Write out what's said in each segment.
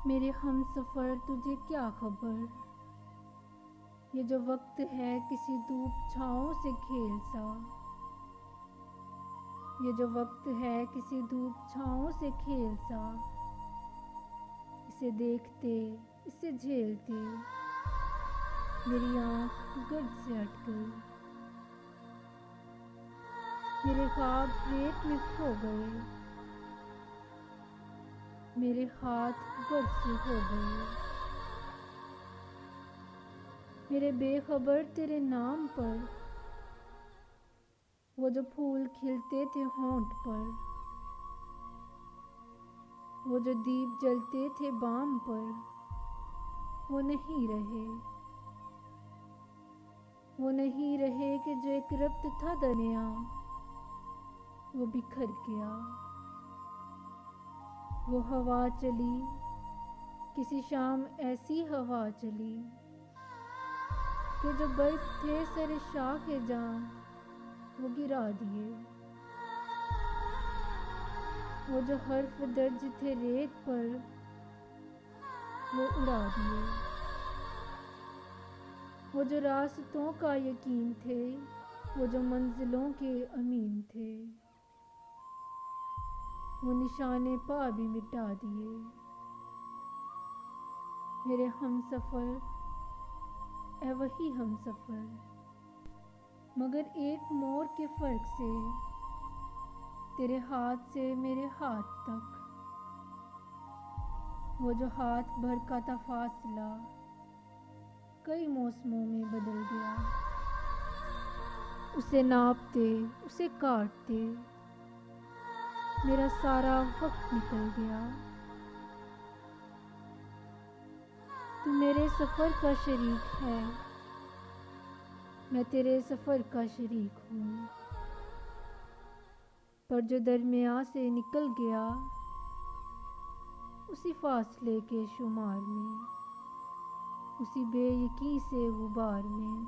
मेरे हमसफ़र तुझे क्या खबर, ये जो वक्त है किसी धूप छाँव से खेल सा। ये जो वक्त है किसी धूप छाँव से खेल सा। इसे देखते इसे झेलते मेरी आँख गर्द से हट गई। मेरे ख्वाब रेत में खो गए, मेरे हाथ गर्द से हो गए। मेरे बेखबर तेरे नाम पर वो जो फूल खिलते थे होंठ पर, वो जो दीप जलते थे बाम पर, वो नहीं रहे। वो नहीं रहे कि जो एक रब्त था दरमियां, वो बिखर गया। वो हवा चली, किसी शाम ऐसी हवा चली कि जो बर्फ थे सरे शाखे जां वो गिरा दिए। वो जो हर्फ दर्ज थे रेत पर वो उड़ा दिए। वो जो रास्तों का यकीन थे, वो जो मंजिलों के अमीन थे, वो निशाने पा भी मिटा दिए। मेरे हमसफ़र ए वही हमसफ़र, मगर एक मोड़ के फ़र्क से तेरे हाथ से मेरे हाथ तक, वो जो हाथ भर का था फासला कई मौसमों में बदल गया। उसे नापते उसे काटते मेरा सारा वक्त निकल गया। तू मेरे सफ़र का शरीक है, मैं तेरे सफ़र का शरीक हूँ। पर जो दरमियाँ से निकल गया उसी फासले के शुमार में, उसी बेयकी से गुबार में,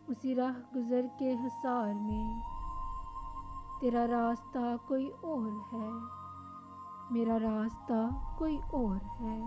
उसी राह गुज़र के हिसार में तेरा रास्ता कोई और है, मेरा रास्ता कोई और है।